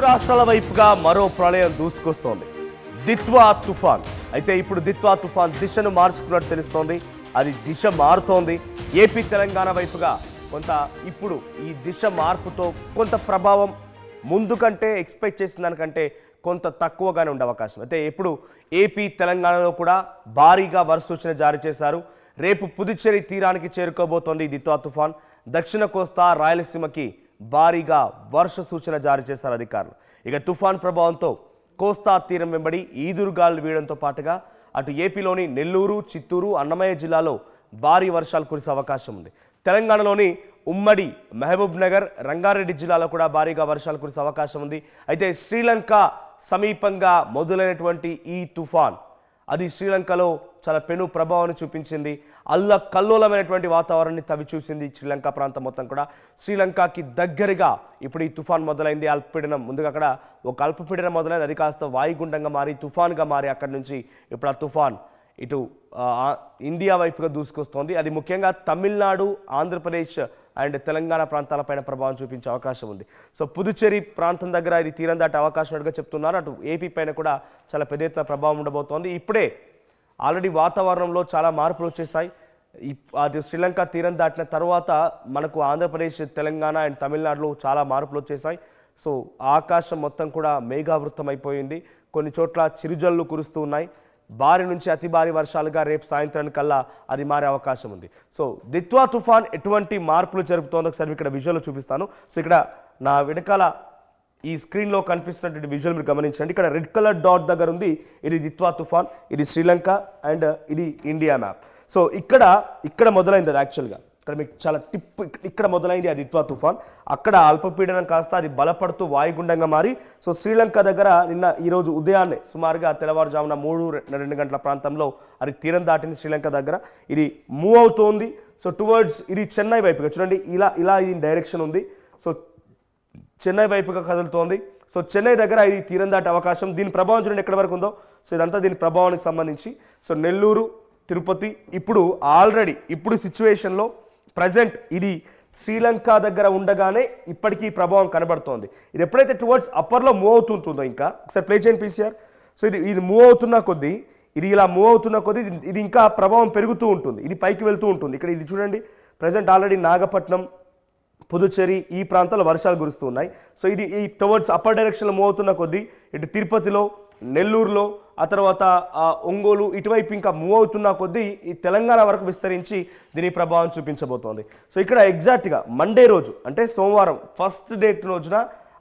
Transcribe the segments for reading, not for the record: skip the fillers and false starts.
రాష్ట్రాల వైపుగా మరో ప్రళయం దూసుకొస్తోంది. దిత్వా తుఫాన్. అయితే ఇప్పుడు దిత్వా తుఫాన్ దిశను మార్చుకున్నట్టు తెలుస్తోంది. అది దిశ మారుతోంది. ఏపీ తెలంగాణ వైపుగా కొంత ఇప్పుడు ఈ దిశ మార్పుతో కొంత ప్రభావం ముందు కంటే ఎక్స్పెక్ట్ చేసిన దానికంటే కొంత తక్కువగానే ఉండే అవకాశం. అయితే ఇప్పుడు ఏపీ తెలంగాణలో కూడా భారీగా వర్ష సూచన జారీ చేశారు. రేపు పుదుచ్చేరి తీరానికి చేరుకోబోతోంది ఈ దిత్వా తుఫాన్. దక్షిణ కోస్తా రాయలసీమకి భారీగా వర్ష సూచన జారీ చేశారు అధికారులు. ఇక తుఫాన్ ప్రభావంతో కోస్తా తీరం వెంబడి ఈదురుగాలు వీయడంతో పాటుగా అటు ఏపీలోని నెల్లూరు, చిత్తూరు, అన్నమయ్య జిల్లాలో భారీ వర్షాలు కురిసే అవకాశం ఉంది. తెలంగాణలోని ఉమ్మడి మహబూబ్ నగర్, రంగారెడ్డి జిల్లాలో కూడా భారీగా వర్షాలు కురిసే అవకాశం ఉంది. అయితే శ్రీలంక సమీపంగా మొదలైనటువంటి ఈ తుఫాన్ అది శ్రీలంకలో చాలా పెను ప్రభావాన్ని చూపించింది. కల్లోలమైనటువంటి వాతావరణాన్ని తవి చూసింది శ్రీలంక ప్రాంతం మొత్తం కూడా. శ్రీలంకకి దగ్గరగా ఇప్పుడు ఈ తుఫాన్ మొదలైంది. అల్పపీడనం ముందుగా అక్కడ ఒక అల్పపీడనం మొదలైంది. అది కాస్త వాయుగుండంగా మారి తుఫాన్గా మారి అక్కడి నుంచి ఇప్పుడు ఆ తుఫాన్ ఇటు ఇండియా వైపుగా దూసుకొస్తోంది. అది ముఖ్యంగా తమిళనాడు, ఆంధ్రప్రదేశ్ అండ్ తెలంగాణ ప్రాంతాలపైన ప్రభావం చూపించే అవకాశం ఉంది. సో పుదుచ్చేరి ప్రాంతం దగ్గర ఇది తీరం దాటే అవకాశం ఉన్నట్టుగా చెప్తున్నారు. అటు ఏపీ పైన కూడా చాలా పెద్ద ఎత్తున ప్రభావం ఉండబోతోంది. ఇప్పుడే ఆల్రెడీ వాతావరణంలో చాలా మార్పులు వచ్చేసాయి. అది శ్రీలంక తీరం దాటిన తర్వాత మనకు ఆంధ్రప్రదేశ్, తెలంగాణ అండ్ తమిళనాడులో చాలా మార్పులు వచ్చేసాయి. సో ఆకాశం మొత్తం కూడా మేఘావృతం అయిపోయింది. కొన్ని చోట్ల చిరుజల్లు కురుస్తూ ఉన్నాయి. భారీ నుంచి అతి భారీ వర్షాలుగా రేపు సాయంత్రానికల్లా అది మారే అవకాశం ఉంది. సో దిత్వా తుఫాన్ ఎటువంటి మార్పులు జరుపుతోందో ఒకసారి ఇక్కడ విజువల్ చూపిస్తాను. సో ఇక్కడ నా వెనకాల ఈ స్క్రీన్లో కనిపిస్తున్నటువంటి విజువల్ మీరు గమనించండి. ఇక్కడ రెడ్ కలర్ డాట్ దగ్గర ఉంది, ఇది దిత్వా తుఫాన్, ఇది శ్రీలంక అండ్ ఇది ఇండియా మ్యాప్. సో ఇక్కడ మొదలైంది అది యాక్చువల్గా. ఇక్కడ మీకు చాలా ఇక్కడ మొదలైంది ఆ దిత్వా తుఫాన్. అక్కడ అల్పపీడనం కాస్త అది బలపడుతూ వాయుగుండంగా మారి సో శ్రీలంక దగ్గర ఈరోజు ఉదయాన్నే సుమారుగా తెల్లవారుజామున 3-2 గంటల ప్రాంతంలో అది తీరం దాటింది శ్రీలంక దగ్గర. ఇది మూవ్ అవుతోంది. సో టువర్డ్స్ ఇది చెన్నై వైపుగా చూడండి, ఇలా ఈ డైరెక్షన్ ఉంది. సో చెన్నై వైపుగా కదులుతోంది. సో చెన్నై దగ్గర ఇది తీరం దాటే అవకాశం. దీని ప్రభావం చూడండి ఎక్కడి వరకు ఉందో. సో ఇదంతా దీని ప్రభావానికి సంబంధించి. సో నెల్లూరు, తిరుపతి ఇప్పుడు సిచ్యువేషన్లో ప్రజెంట్ ఇది శ్రీలంక దగ్గర ఉండగానే ఇప్పటికీ ప్రభావం కనబడుతోంది. ఇది ఎప్పుడైతే టువర్డ్స్ అప్పర్లో మూవ్ అవుతుంటుందో, ఇంకా ఒకసారి ప్లే చేయండి పీసీఆర్. సో ఇది మూవ్ అవుతున్న కొద్దీ ఇలా మూవ్ అవుతున్న కొద్దీ ఇది ఇంకా ప్రభావం పెరుగుతూ ఉంటుంది. ఇది పైకి వెళ్తూ ఉంటుంది. ఇక్కడ ఇది చూడండి, ప్రజెంట్ ఆల్రెడీ నాగపట్నం, పుదుచ్చేరి ఈ ప్రాంతాల్లో వర్షాలు కురుస్తూ ఉన్నాయి. సో ఇది ఈ టువర్డ్స్ అప్పర్ డైరెక్షన్లో మూవ్ అవుతున్న కొద్దీ ఇటు తిరుపతిలో, నెల్లూరులో, ఆ తర్వాత ఒంగోలు ఇటువైపు ఇంకా మూవ్ అవుతున్న కొద్దీ ఈ తెలంగాణ వరకు విస్తరించి దీని ప్రభావం చూపించబోతోంది. సో ఇక్కడ ఎగ్జాక్ట్గా మండే రోజు అంటే సోమవారం ఫస్ట్ డేట్ రోజున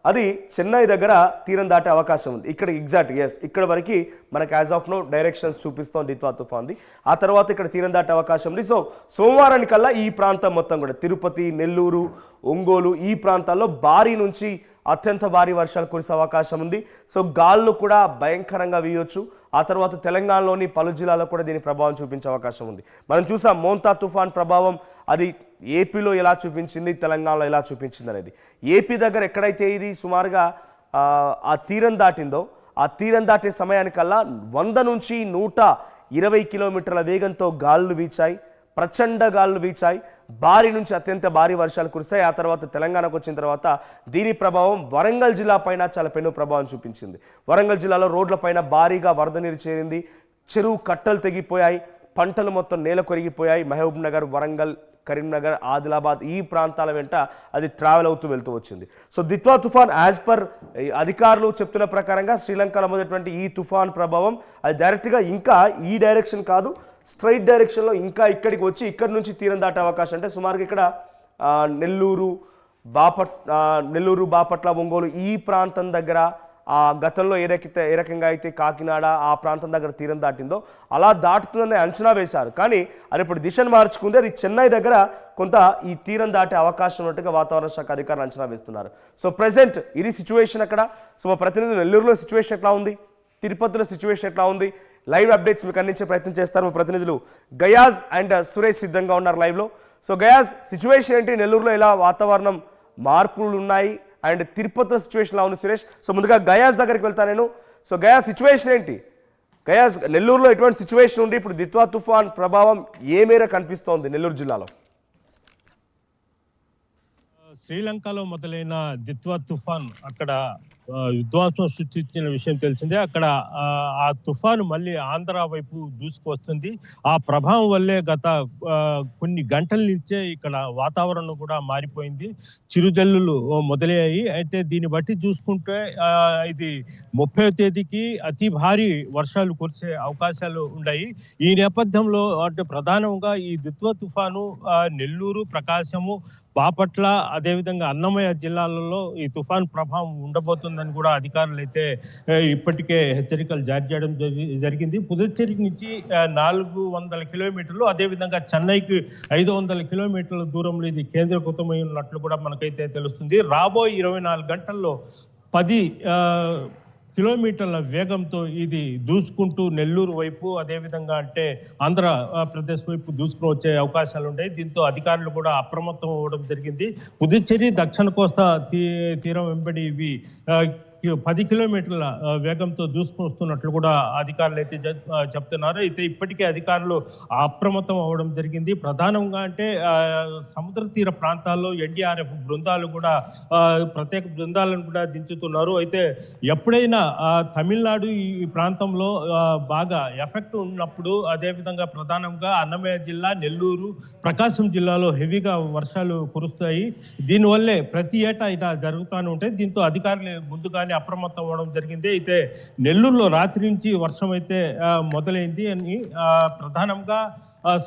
అది చెన్నై దగ్గర తీరం దాటే అవకాశం ఉంది. ఇక్కడ ఎగ్జాక్ట్ ఇక్కడ వరకు మనకు యాజ్ ఆఫ్ నో డైరెక్షన్స్ చూపిస్తోంది దిత్వా తుఫాన్ది. ఆ తర్వాత ఇక్కడ తీరం దాటే అవకాశం ఉంది. సో సోమవారానికల్లా ఈ ప్రాంతం మొత్తం కూడా తిరుపతి, నెల్లూరు, ఒంగోలు ఈ ప్రాంతాల్లో భారీ నుంచి అత్యంత భారీ వర్షాలు కురిసే అవకాశం ఉంది. సో గాళ్ళు కూడా భయంకరంగా వీయొచ్చు. ఆ తర్వాత తెలంగాణలోని పలు జిల్లాలో కూడా దీని ప్రభావం చూపించే అవకాశం ఉంది. మనం చూసాం మోంతా తుఫాన్ ప్రభావం అది ఏపీలో ఎలా చూపించింది, తెలంగాణలో ఎలా చూపించింది అనేది. ఏపీ దగ్గర ఎక్కడైతే ఇది సుమారుగా ఆ తీరం దాటిందో, ఆ తీరం దాటే సమయానికల్లా 100 నుంచి 120 కిలోమీటర్ల వేగంతో గాళ్ళు వీచాయి, ప్రచండ గాళ్ళు వీచాయి. భారీ నుంచి అత్యంత భారీ వర్షాలు కురిశాయి. ఆ తర్వాత తెలంగాణకు వచ్చిన తర్వాత దీని ప్రభావం వరంగల్ జిల్లా పైన చాలా పెను ప్రభావం చూపించింది. వరంగల్ జిల్లాలో రోడ్ల పైన భారీగా వరద నీరు చేరింది. చెరువు కట్టలు తెగిపోయాయి. పంటలు మొత్తం నేల కొరిగిపోయాయి. మహబూబ్ నగర్, వరంగల్, కరీంనగర్, ఆదిలాబాద్ ఈ ప్రాంతాల వెంట అది ట్రావెల్ అవుతూ వెళ్తూ వచ్చింది. సో దిత్వా తుఫాన్ యాజ్ పర్ అధికారులు చెప్తున్న ప్రకారంగా శ్రీలంకలో మొదలైనటువంటి ఈ తుఫాన్ ప్రభావం అది డైరెక్ట్గా ఇంకా ఈ డైరెక్షన్ కాదు, స్ట్రైట్ డైరెక్షన్లో ఇంకా ఇక్కడికి వచ్చి ఇక్కడి నుంచి తీరం దాటే అవకాశం. అంటే సుమారుగా ఇక్కడ నెల్లూరు, బాపట్ల, ఒంగోలు ఈ ప్రాంతం దగ్గర గతంలో ఏ రకంగా అయితే కాకినాడ ఆ ప్రాంతం దగ్గర తీరం దాటిందో అలా దాటుతుందని అంచనా వేశారు. కానీ అది ఇప్పుడు దిశను మార్చుకుంది. అది చెన్నై దగ్గర కొంత ఈ తీరం దాటే అవకాశం ఉన్నట్టుగా వాతావరణ శాఖ అధికారులు అంచనా వేస్తున్నారు. సో ప్రెసెంట్ ఇది సిచ్యువేషన్ అక్కడ. సో మా ప్రతినిధులు నెల్లూరులో సిచ్యువేషన్ ఎట్లా ఉంది, తిరుపతిలో సిచ్యువేషన్ ఎట్లా ఉంది, లైవ్ అప్డేట్స్ మీకు అందించే ప్రయత్నం చేస్తారు. మా ప్రతినిధులు గయాజ్ అండ్ సురేష్ సిద్ధంగా ఉన్నారు లైవ్లో. సో గయాజ్, సిచ్యువేషన్ ఏంటి, నెల్లూరులో ఎలా వాతావరణం మార్పులు ఉన్నాయి అండ్ తిరుపతిలో సిచ్యువేషన్ ఎలా ఉంది సురేష్? సో ముందుగా గయాజ్ దగ్గరికి వెళ్తాను నేను. సో గయాజ్, సిచ్యువేషన్ ఏంటి? గయాజ్, నెల్లూరులో ఎటువంటి సిచ్యువేషన్ ఉంది? ఇప్పుడు దిత్వా తుఫాన్ ప్రభావం ఏ మేర కనిపిస్తోంది నెల్లూరు జిల్లాలో? శ్రీలంకలో మొదలైన దిత్వా తుఫాన్ అక్కడ విధ్వంసం సృష్టించిన విషయం తెలిసిందే. అక్కడ ఆ తుఫాను మళ్ళీ ఆంధ్ర వైపు దూసుకొస్తుంది. ఆ ప్రభావం వల్లే గత కొన్ని గంటల నుంచే ఇక్కడ వాతావరణం కూడా మారిపోయింది. చిరుజల్లులు మొదలయ్యాయి. అయితే దీన్ని బట్టి చూసుకుంటే ఇది 30వ తేదీకి అతి భారీ వర్షాలు కురిసే అవకాశాలు ఉన్నాయి. ఈ నేపథ్యంలో అంటే ప్రధానంగా ఈ దిత్వ తుఫాను నెల్లూరు, ప్రకాశము, బాపట్ల, అదేవిధంగా అన్నమయ్య జిల్లాలలో ఈ తుఫాన్ ప్రభావం ఉండబోతుందని కూడా అధికారులు అయితే ఇప్పటికే హెచ్చరికలు జారీ చేయడం జరిగింది. పుదుచ్చేరి నుంచి 400 కిలోమీటర్లు, అదేవిధంగా చెన్నైకి 500 కిలోమీటర్ల దూరంలో ఇది కేంద్రీకృతమై ఉన్నట్లు కూడా మనకైతే తెలుస్తుంది. రాబోయే 24 గంటల్లో 10 కిలోమీటర్ల వేగంతో ఇది దూసుకుంటూ నెల్లూరు వైపు, అదేవిధంగా అంటే ఆంధ్రప్రదేశ్ వైపు దూసుకుని వచ్చే అవకాశాలు ఉంటాయి. దీంతో అధికారులు కూడా అప్రమత్తం అవ్వడం జరిగింది. పుదుచ్చేరి దక్షిణ కోస్తా తీరం వెంబడి ఇవి 10 కిలోమీటర్ల వేగంతో దూసుకుని వస్తున్నట్లు కూడా అధికారులు అయితే చెప్తున్నారు. అయితే ఇప్పటికే అధికారులు అప్రమత్తం అవ్వడం జరిగింది. ప్రధానంగా అంటే సముద్ర తీర ప్రాంతాల్లో ఎన్డీఆర్ఎఫ్ బృందాలు కూడా ప్రత్యేక బృందాలను కూడా దించుతున్నారు. అయితే ఎప్పుడైనా తమిళనాడు ఈ ప్రాంతంలో బాగా ఎఫెక్ట్ ఉన్నప్పుడు, అదేవిధంగా ప్రధానంగా అన్నమయ్య జిల్లా, నెల్లూరు, ప్రకాశం జిల్లాలో హెవీగా వర్షాలు కురుస్తాయి. దీనివల్లే ప్రతి ఏటా ఇలా జరుగుతూనే ఉంటాయి. దీంతో అధికారులు ముందుగానే అప్రమత్తం అవ్వడం జరిగింది. అయితే నెల్లూరులో రాత్రి నుంచి వర్షం అయితే మొదలైంది అని ప్రధానంగా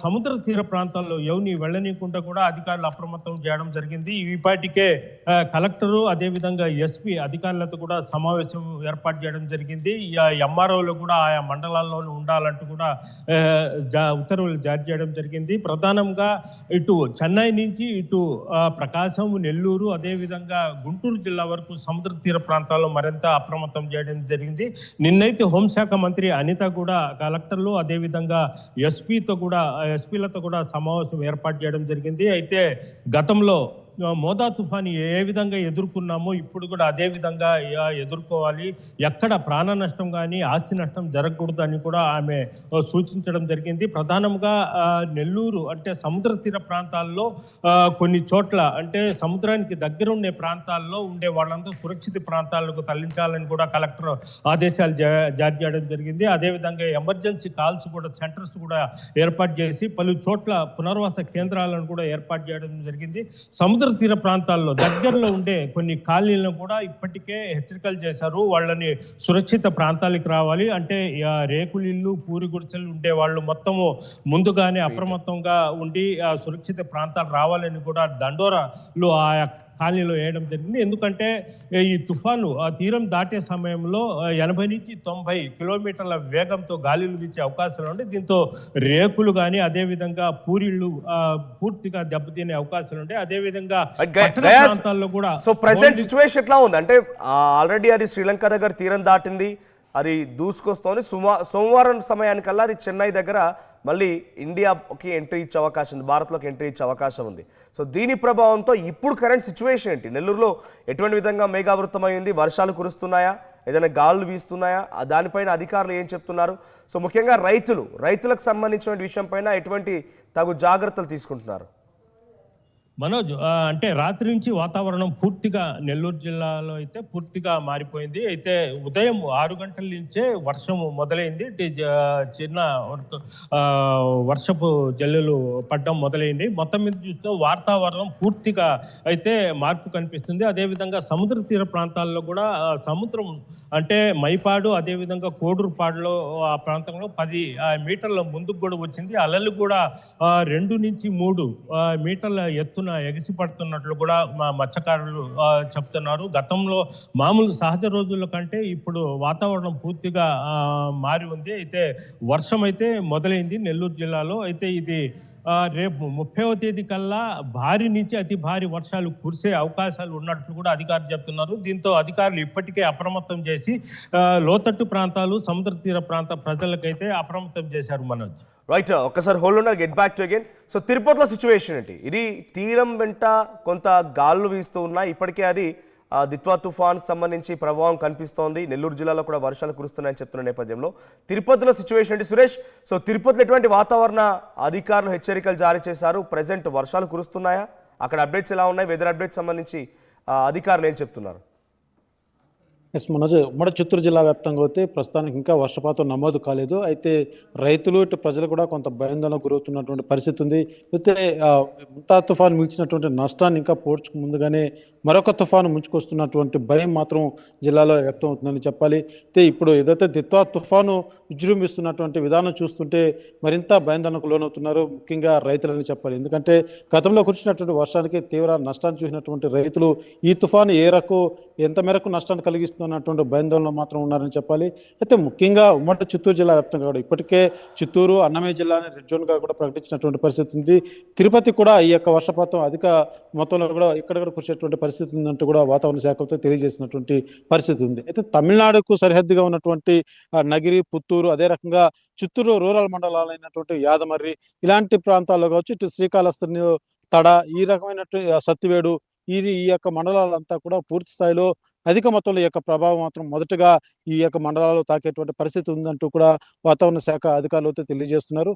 సముద్ర తీర ప్రాంతాల్లో ఎవరిని వెళ్ళనీయకుండా కూడా అధికారులు అప్రమత్తం చేయడం జరిగింది. ఈపాటికే కలెక్టరు, అదేవిధంగా ఎస్పీ అధికారులతో కూడా సమావేశం ఏర్పాటు చేయడం జరిగింది. ఎంఆర్ఓలు కూడా ఆయా మండలాల్లో ఉండాలంటూ కూడా ఉత్తర్వులు జారీ చేయడం జరిగింది. ప్రధానంగా ఇటు చెన్నై నుంచి ఇటు ప్రకాశం, నెల్లూరు, అదేవిధంగా గుంటూరు జిల్లా వరకు సముద్ర తీర ప్రాంతాల్లో మరింత అప్రమత్తం చేయడం జరిగింది. నిన్నైతే హోంశాఖ మంత్రి అనిత కూడా కలెక్టర్లు, అదేవిధంగా ఎస్పీలతో కూడా సమావేశం ఏర్పాటు చేయడం జరిగింది. అయితే గతంలో మోదా తుఫాను ఏ విధంగా ఎదుర్కొన్నామో ఇప్పుడు కూడా అదే విధంగా ఎదుర్కోవాలి, ఎక్కడ ప్రాణ నష్టం కానీ ఆస్తి నష్టం జరగకూడదు అని కూడా ఆమె సూచించడం జరిగింది. ప్రధానంగా నెల్లూరు అంటే సముద్ర తీర ప్రాంతాల్లో కొన్ని చోట్ల అంటే సముద్రానికి దగ్గర ఉండే ప్రాంతాల్లో ఉండే వాళ్ళంతా సురక్షిత ప్రాంతాలకు తరలించాలని కూడా కలెక్టర్ ఆదేశాలు జారీ చేయడం జరిగింది. అదేవిధంగా ఎమర్జెన్సీ కాల్స్ కూడా సెంటర్స్ కూడా ఏర్పాటు చేసి పలు చోట్ల పునర్వాస కేంద్రాలను కూడా ఏర్పాటు చేయడం జరిగింది. సముద్ర తీర ప్రాంతాల్లో దగ్గరలో ఉండే కొన్ని కాలనీలను కూడా ఇప్పటికే హెచ్చరికలు చేశారు. వాళ్ళని సురక్షిత ప్రాంతాలకు రావాలి అంటే రేకులు ఇల్లు, పూరి గుడిసెలు ఉండే వాళ్ళు మొత్తము ముందుగానే అప్రమత్తంగా ఉండి సురక్షిత ప్రాంతాలు రావాలని కూడా దండోరాలు ఆయా కాలనీలో వేయడం జరిగింది. ఎందుకంటే ఈ తుఫాను తీరం దాటే సమయంలో 80 నుంచి 90 కిలోమీటర్ల వేగంతో గాలిలు వీచే అవకాశాలు ఉంటాయి. దీంతో రేకులు కానీ అదేవిధంగా పూరిళ్ళు పూర్తిగా దెబ్బతినే అవకాశాలు ఉంటాయి. అదేవిధంగా ప్రాంతాల్లో కూడా సో ప్రెసెంట్ సిచ్యువేషన్ ఎట్లా ఉంది అంటే ఆల్రెడీ అది శ్రీలంక దగ్గర తీరం దాటింది, అది దూసుకొస్తోంది. సోమవారం సమయానికల్లా అది చెన్నై దగ్గర మళ్ళీ ఇండియాకి ఎంట్రీ ఇచ్చే అవకాశం ఉంది, భారత్లోకి ఎంట్రీ ఇచ్చే అవకాశం ఉంది. సో దీని ప్రభావంతో ఇప్పుడు కరెంట్ సిచ్యువేషన్ ఏంటి? నెల్లూరులో ఎటువంటి విధంగా మేఘావృతమైంది? వర్షాలు కురుస్తున్నాయా? ఏదైనా గాలులు వీస్తున్నాయా? దానిపైన అధికారులు ఏం చెప్తున్నారు? సో ముఖ్యంగా రైతులకు సంబంధించిన విషయం పైన ఎటువంటి తగు జాగ్రత్తలు తీసుకుంటున్నారు? మనోజ్, అంటే రాత్రి నుంచి వాతావరణం పూర్తిగా నెల్లూరు జిల్లాలో అయితే పూర్తిగా మారిపోయింది. అయితే ఉదయం 6 గంటల నుంచే వర్షం మొదలైంది. చిన్న వర్షపు జల్లులు పడడం మొదలైంది. మొత్తం మీద చూస్తే వాతావరణం పూర్తిగా అయితే మార్పు కనిపిస్తుంది. అదేవిధంగా సముద్ర తీర ప్రాంతాల్లో కూడా సముద్రం అంటే మైపాడు, అదేవిధంగా కోడూరుపాడులో ఆ ప్రాంతంలో 10 మీటర్ల ముందుకు కూడా వచ్చింది. అలలు కూడా 2 నుంచి 3 మీటర్ల ఎత్తు ఎగిసి పడుతున్నట్లు కూడా మా మత్స్యకారులు చెప్తున్నారు. గతంలో మామూలు సహజ రోజుల కంటే ఇప్పుడు వాతావరణం పూర్తిగా మారి ఉంది. అయితే వర్షం అయితే మొదలైంది నెల్లూరు జిల్లాలో. అయితే ఇది రేపు 30వ తేదీ కల్లా భారీ నుంచి అతి భారీ వర్షాలు కురిసే అవకాశాలు ఉన్నట్లు కూడా అధికారులు చెప్తున్నారు. దీంతో అధికారులు ఇప్పటికే అప్రమత్తం చేసి లోతట్టు ప్రాంతాలు, సముద్ర తీర ప్రాంత ప్రజలకైతే అప్రమత్తం చేశారు. మనోజ్, రైట్, ఒక్కసారి హోల్డ్ ఉన్నారు, get back to again. So తిరుపతిలో సిచ్యువేషన్ ఏంటి? ఇది తీరం వెంట కొంత గాలులు వీస్తూ ఉన్నాయి. ఇప్పటికే అది దిత్వా తుఫాన్కి సంబంధించి ప్రభావం కనిపిస్తోంది. నెల్లూరు జిల్లాలో కూడా వర్షాలు కురుస్తున్నాయని చెప్తున్న నేపథ్యంలో తిరుపతిలో సిచ్యువేషన్ ఏంటి సురేష్? సో తిరుపతిలో ఎటువంటి వాతావరణ అధికారులు హెచ్చరికలు జారీ చేశారు? ప్రజెంట్ వర్షాలు కురుస్తున్నాయా? అక్కడ అప్డేట్స్ ఎలా ఉన్నాయి? వెదర్ అప్డేట్స్ సంబంధించి అధికారులు ఏం చెప్తున్నారు? ఎస్ మనోజ్, ఉమ్మడి చిత్తూరు జిల్లా వ్యాప్తంగా అయితే ప్రస్తుతానికి ఇంకా వర్షపాతం నమోదు కాలేదు. అయితే రైతులు ఇటు ప్రజలు కూడా కొంత భయాందోళనకు గురవుతున్నటువంటి పరిస్థితి ఉంది. అయితే ముంతా తుఫాను మించినటువంటి నష్టాన్ని ఇంకా పోడ్చుకు ముందుగానే మరొక తుఫాను ముంచుకొస్తున్నటువంటి భయం మాత్రం జిల్లాలో వ్యక్తం అవుతుందని చెప్పాలి. అయితే ఇప్పుడు ఏదైతే దిత్వా తుఫాను విజృంభిస్తున్నటువంటి విధానం చూస్తుంటే మరింత భయాందోళనకు లోనవుతున్నారు, ముఖ్యంగా రైతులని చెప్పాలి. ఎందుకంటే గతంలో కురిసినటువంటి వర్షానికి తీవ్ర నష్టాన్ని చూసినటువంటి రైతులు ఈ తుఫాను ఎంత మేరకు నష్టాన్ని కలిగిస్తున్నటువంటి భయాందోళన మాత్రం ఉన్నారని చెప్పాలి. అయితే ముఖ్యంగా ఉమ్మడి చిత్తూరు జిల్లా వ్యాప్తంగా కూడా ఇప్పటికే చిత్తూరు, అన్నమయ్య జిల్లాని రెడ్ జోన్గా కూడా ప్రకటించినటువంటి పరిస్థితి ఉంది. తిరుపతి కూడా ఈ యొక్క వర్షపాతం అధిక మొత్తంలో కూడా ఇక్కడ కూడా కురిసేటువంటి పరిస్థితి ఉందంటూ కూడా వాతావరణ శాఖతో తెలియజేసినటువంటి పరిస్థితి ఉంది. అయితే తమిళనాడుకు సరిహద్దుగా ఉన్నటువంటి నగిరి, పుత్తూరు, అదే రకంగా చిత్తూరు రూరల్ మండలాలైనటువంటి యాదమర్రి ఇలాంటి ప్రాంతాల్లో కావచ్చు, ఇటు శ్రీకాళహస్తి, తడ, ఈ రకమైనటువంటి సత్తివేడు, ఈ యొక్క మండలాలంతా కూడా పూర్తి స్థాయిలో అధిక మొత్తంలో ఈ యొక్క ప్రభావం మాత్రం మొదటగా ఈ యొక్క మండలాల్లో తాకేటువంటి పరిస్థితి ఉందంటూ కూడా వాతావరణ శాఖ అధికారులు అయితే తెలియజేస్తున్నారు.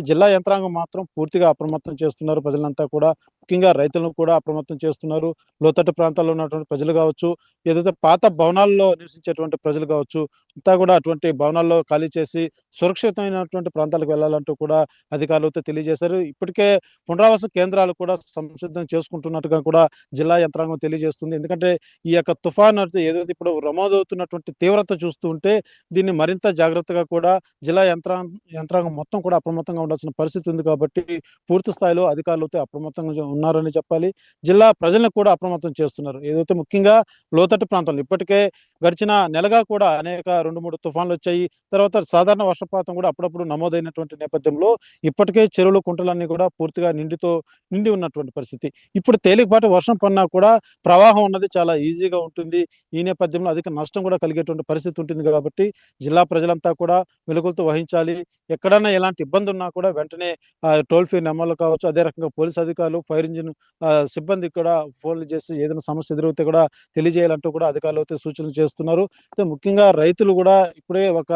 జిల్లా యంత్రాంగం మాత్రం పూర్తిగా అప్రమత్తం చేస్తున్నారు. ప్రజలంతా కూడా, ముఖ్యంగా రైతులను కూడా అప్రమత్తం చేస్తున్నారు. లోతట్టు ప్రాంతాల్లో ఉన్నటువంటి ప్రజలు కావచ్చు, ఏదైతే పాత భవనాల్లో నివసించేటువంటి ప్రజలు కావచ్చు, అంతా కూడా అటువంటి భవనాల్లో ఖాళీ చేసి సురక్షితమైనటువంటి ప్రాంతాలకు వెళ్ళాలంటూ కూడా అధికారులు అయితే తెలియజేశారు. ఇప్పటికే పునరావాస కేంద్రాలు కూడా సంసిద్ధం చేసుకుంటున్నట్టుగా కూడా జిల్లా యంత్రాంగం తెలియజేస్తుంది. ఎందుకంటే ఈ యొక్క తుఫాను ఏదైతే ఇప్పుడు నమోదవుతున్నటువంటి తీవ్రత చూస్తూ ఉంటే దీన్ని మరింత జాగ్రత్తగా కూడా జిల్లా యంత్రాంగం మొత్తం కూడా అప్రమత్తంగా ఉండాల్సిన పరిస్థితి ఉంది. కాబట్టి పూర్తి స్థాయిలో అధికారులు అయితే అప్రమత్తంగా ఉన్నారని చెప్పాలి. జిల్లా ప్రజలను కూడా అప్రమత్తం చేస్తున్నారు. ఏదైతే ముఖ్యంగా లోతట్టు ప్రాంతాల్లో ఇప్పటికే గడిచిన నెలగా కూడా అనేక 2-3 తుఫాన్లు వచ్చాయి. తర్వాత సాధారణ వర్షపాతం కూడా అప్పుడప్పుడు నమోదైనటువంటి నేపథ్యంలో ఇప్పటికే చెరువులు, కుంటలన్నీ కూడా పూర్తిగా నిండి ఉన్నటువంటి పరిస్థితి. ఇప్పుడు తేలికపాటి వర్షం పడినా కూడా ప్రవాహం అన్నది చాలా ఈజీగా ఉంటుంది. ఈ నేపథ్యంలో అధిక నష్టం కూడా కలిగేటువంటి పరిస్థితి ఉంటుంది. కాబట్టి జిల్లా ప్రజలంతా కూడా మెలకువలతో వహించాలి. ఎక్కడైనా ఎలాంటి ఇబ్బంది ఉన్నా కూడా వెంటనే టోల్ ఫ్రీ నెంబర్లు కావచ్చు, అదే రకంగా పోలీస్ అధికారులు, ఫైర్ ఇంజిన్ సిబ్బంది కూడా ఫోన్లు చేసి ఏదైనా సమస్య ఎదురైతే కూడా తెలియజేయాలంటూ కూడా అధికారులు అయితే సూచనలు చేస్తున్నారు. అయితే ముఖ్యంగా రైతులు కూడా ఇప్పుడే ఒక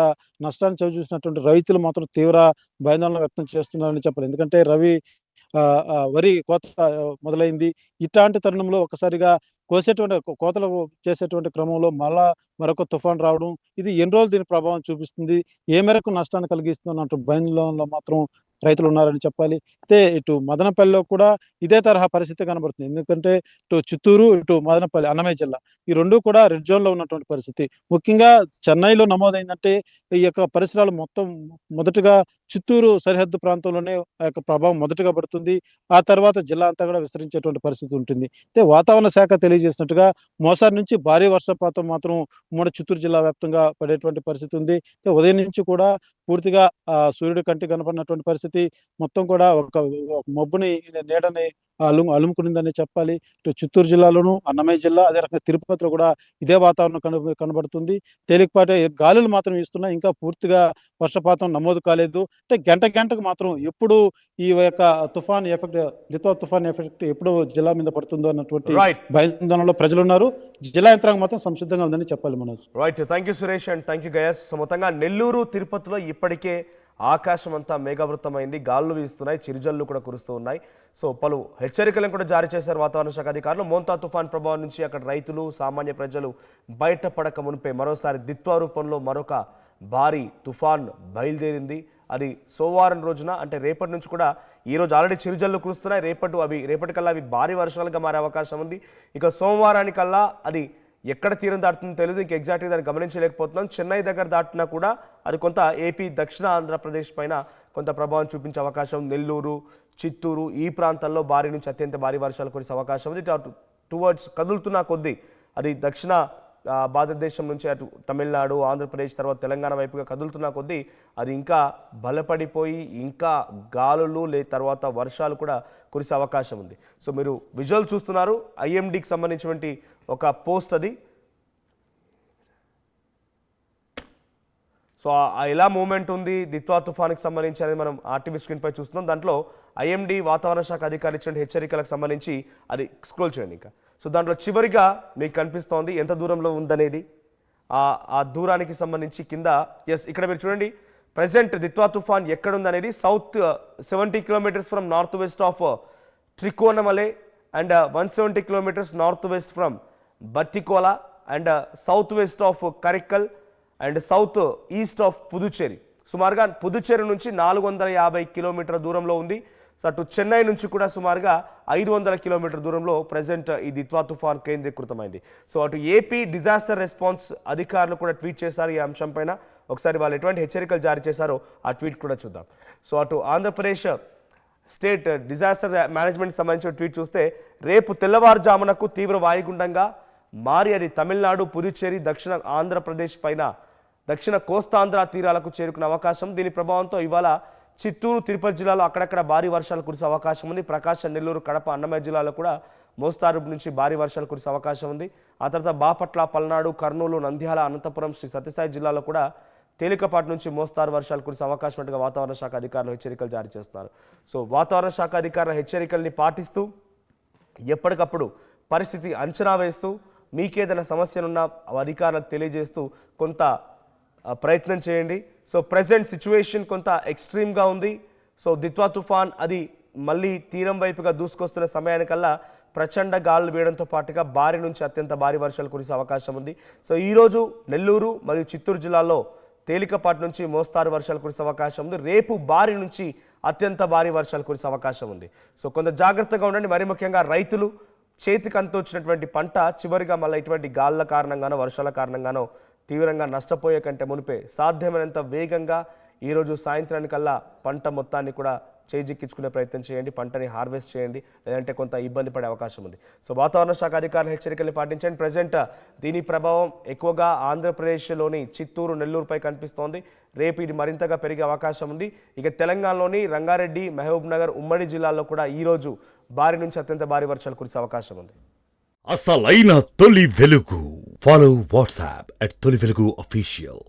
నష్టాన్ని చవిచూసినటువంటి రైతులు మాత్రం తీవ్ర భయాందోళన వ్యక్తం చేస్తున్నారని చెప్పాలి. ఎందుకంటే వరి కోత మొదలైంది. ఇట్లాంటి తరుణంలో ఒకసారిగా కోతలు చేసేటువంటి క్రమంలో మళ్ళా మరొక తుఫాన్ రావడం, ఇది ఎన్ని రోజులు దీని ప్రభావం చూపిస్తుంది, ఏ మేరకు నష్టాన్ని కలిగిస్తున్నట్టు భయంలో మాత్రం రైతులు ఉన్నారని చెప్పాలి. అయితే ఇటు మదనపల్లిలో కూడా ఇదే తరహా పరిస్థితి కనబడుతుంది. ఎందుకంటే ఇటు చిత్తూరు, ఇటు మదనపల్లి, అన్నమయ్య జిల్లా ఈ రెండు కూడా రెడ్ జోన్లో ఉన్నటువంటి పరిస్థితి. ముఖ్యంగా చెన్నైలో నమోదైందంటే ఈ యొక్క పరిసరాలు మొత్తం మొదటగా చిత్తూరు సరిహద్దు ప్రాంతంలోనే ఆ యొక్క ప్రభావం మొదటగా పడుతుంది. ఆ తర్వాత జిల్లా అంతా కూడా విస్తరించేటువంటి పరిస్థితి ఉంటుంది. అయితే వాతావరణ శాఖ తెలియజేసినట్టుగా మోసారి నుంచి భారీ వర్షపాతం మాత్రం ఉమ్మడి చిత్తూరు జిల్లా వ్యాప్తంగా పడేటువంటి పరిస్థితి ఉంది. ఉదయం నుంచి కూడా పూర్తిగా సూర్యుడి కంటికి కనపడినటువంటి పరిస్థితి, మొత్తం కూడా ఒక మబ్బుని, నీడని అలుముకునిందని చెప్పాలి. ఇటు చిత్తూరు జిల్లాలోను, అన్నమయ్య జిల్లా, అదే రకంగా తిరుపతిలో కూడా ఇదే వాతావరణం కనబడుతుంది. తేలికపాటి గాలులు మాత్రం ఇస్తున్నాయి. ఇంకా పూర్తిగా వర్షపాతం నమోదు కాలేదు. అంటే గంటకు మాత్రం ఎప్పుడు ఈ యొక్క దిత్వా తుఫాన్ ఎఫెక్ట్ ఎప్పుడు జిల్లా మీద పడుతుందో అన్నటువంటి భయాందోళనలో ప్రజలు ఉన్నారు. జిల్లా యంత్రాంగం మాత్రం సంసిద్ధంగా ఉందని చెప్పాలి Manoj. Right, thank you Suresh and thank you guys. So మొత్తంగా నెల్లూరు, తిరుపతిలో ఇప్పటికే ఆకాశం అంతా మేఘావృతమైంది, గాలులు వీస్తున్నాయి, చిరుజల్లు కూడా కురుస్తూ ఉన్నాయి. సో పలు హెచ్చరికలను కూడా జారీ చేశారు వాతావరణ శాఖ అధికారులు. మోంతా తుఫాన్ ప్రభావం నుంచి అక్కడ రైతులు, సామాన్య ప్రజలు బయటపడక మునిపే మరోసారి దిత్వా రూపంలో మరొక భారీ తుఫాన్ బయలుదేరింది. అది సోమవారం రోజున, అంటే రేపటి నుంచి కూడా, ఈరోజు ఆల్రెడీ చిరుజల్లు కురుస్తున్నాయి, రేపటికల్లా అవి భారీ వర్షాలుగా మారే అవకాశం ఉంది. ఇక సోమవారానికల్లా అది ఎక్కడ తీరం దాటుతుందో తెలియదు, ఇంక ఎగ్జాక్ట్గా దాన్ని గమనించలేకపోతున్నాం. చెన్నై దగ్గర దాటినా కూడా అది కొంత ఏపీ, దక్షిణ ఆంధ్రప్రదేశ్ పైన కొంత ప్రభావం చూపించే అవకాశం. నెల్లూరు, చిత్తూరు ఈ ప్రాంతాల్లో భారీ నుంచి అత్యంత భారీ వర్షాలు కురిసే అవకాశం ఉంది. టువర్డ్స్ కదులుతున్న కొద్దీ అది దక్షిణ భారతదేశం నుంచి అటు తమిళనాడు, ఆంధ్రప్రదేశ్, తర్వాత తెలంగాణ వైపుగా కదులుతున్న కొద్దీ అది ఇంకా బలపడిపోయి ఇంకా గాలులు తర్వాత వర్షాలు కూడా కురిసే అవకాశం ఉంది. సో మీరు విజువల్ చూస్తున్నారు, ఐఎండీకి సంబంధించినటువంటి ఒక పోస్ట్ అది. సో ఎలా మూమెంట్ ఉంది దిత్వా తుఫాన్కి సంబంధించి అనేది మనం ఆర్టీవీ స్క్రీన్పై చూస్తున్నాం. దాంట్లో ఐఎండీ వాతావరణ శాఖ అధికారి ఇచ్చిన హెచ్చరికలకు సంబంధించి అది స్క్రోల్ చేయండి ఇంకా. సో దాంట్లో చివరిగా మీకు కనిపిస్తోంది ఎంత దూరంలో ఉందనేది, ఆ దూరానికి సంబంధించి కింద. ఇక్కడ మీరు చూడండి, ప్రజెంట్ దిత్వా తుఫాన్ ఎక్కడుందనేది south 70 kilometres from north west of Trincomalee and 170 kilometres north west from Batticaloa and south west of Karaikal and south east of Puducherry. సుమారుగా పుదుచ్చేరి నుంచి 450 కిలోమీటర్ల దూరంలో ఉంది. సో అటు చెన్నై నుంచి కూడా సుమారుగా 500 కిలోమీటర్ల దూరంలో ప్రజెంట్ ఈ దిత్వా తుఫాన్ కేంద్రీకృతమైంది. సో అటు ఏపీ డిజాస్టర్ రెస్పాన్స్ అధికారులు కూడా ట్వీట్ చేశారు ఈ అంశం పైన. ఒకసారి వాళ్ళు ఎటువంటి హెచ్చరికలు జారీ చేశారో ఆ ట్వీట్ కూడా చూద్దాం. సో అటు ఆంధ్రప్రదేశ్ స్టేట్ డిజాస్టర్ మేనేజ్మెంట్ సంబంధించిన ట్వీట్ చూస్తే, రేపు తెల్లవారుజామునకు తీవ్ర వాయుగుండంగా మారి అది తమిళనాడు, పుదుచ్చేరి, దక్షిణ ఆంధ్రప్రదేశ్ పైన దక్షిణ కోస్తాంధ్ర తీరాలకు చేరుకునే అవకాశం. దీని ప్రభావంతో ఇవాళ చిత్తూరు, తిరుపతి జిల్లాలో అక్కడక్కడ భారీ వర్షాలు కురిసే అవకాశం ఉంది. ప్రకాశం, నెల్లూరు, కడప, అన్నమయ్య జిల్లాలో కూడా మోస్తారు నుంచి భారీ వర్షాలు కురిసే అవకాశం ఉంది. ఆ తర్వాత బాపట్ల, పల్నాడు, కర్నూలు, నంద్యాల, అనంతపురం, శ్రీ సత్యసాయి జిల్లాలో కూడా తేలికపాటి నుంచి మోస్తారు వర్షాలు కురిసే అవకాశం ఉన్నట్టుగా వాతావరణ శాఖ అధికారులు హెచ్చరికలు జారీ చేస్తున్నారు. సో వాతావరణ శాఖ అధికారుల హెచ్చరికల్ని పాటిస్తూ ఎప్పటికప్పుడు పరిస్థితి అంచనా వేస్తూ మీకేదైనా సమస్యలున్నా అధికారులకు తెలియజేస్తూ కొంత ప్రయత్నం చేయండి. సో ప్రజెంట్ సిచ్యువేషన్ కొంత ఎక్స్ట్రీమ్గా ఉంది. సో దిత్వా తుఫాన్ అది మళ్ళీ తీరం వైపుగా దూసుకొస్తున్న సమయానికల్లా ప్రచండ గాలులు వేయడంతో పాటుగా భారీ నుంచి అత్యంత భారీ వర్షాలు కురిసే అవకాశం ఉంది. సో ఈరోజు నెల్లూరు మరియు చిత్తూరు జిల్లాలో తేలికపాటి నుంచి మోస్తారు వర్షాలు కురిసే అవకాశం ఉంది. రేపు భారీ నుంచి అత్యంత భారీ వర్షాలు కురిసే అవకాశం ఉంది. సో కొంత జాగ్రత్తగా ఉండండి. మరి ముఖ్యంగా రైతులు చేతికి అంత వచ్చినటువంటి పంట చివరిగా మళ్ళీ ఇటువంటి గాలుల కారణంగానో వర్షాల కారణంగానో తీవ్రంగా నష్టపోయే కంటే మునిపే సాధ్యమైనంత వేగంగా ఈరోజు సాయంత్రానికల్లా పంట మొత్తాన్ని కూడా చేజిక్కించుకునే ప్రయత్నం చేయండి. పంటని హార్వెస్ట్ చేయండి, లేదంటే కొంత ఇబ్బంది పడే అవకాశం ఉంది. సో వాతావరణ శాఖ అధికారుల హెచ్చరికల్ని పాటించండి. ప్రజెంట్ దీని ప్రభావం ఎక్కువగా ఆంధ్రప్రదేశ్లోని చిత్తూరు, నెల్లూరుపై కనిపిస్తోంది. రేపు ఇది మరింతగా పెరిగే అవకాశం ఉంది. ఇక తెలంగాణలోని రంగారెడ్డి, మహబూబ్ నగర్, ఉమ్మడి జిల్లాల్లో కూడా ఈరోజు భారీ నుంచి అత్యంత భారీ వర్షాలు కురిసే అవకాశం ఉంది. అసలైన తొలి వెలుగు. ఫాలో వాట్సాప్ @తొలి వెలుగు అఫీషియల్.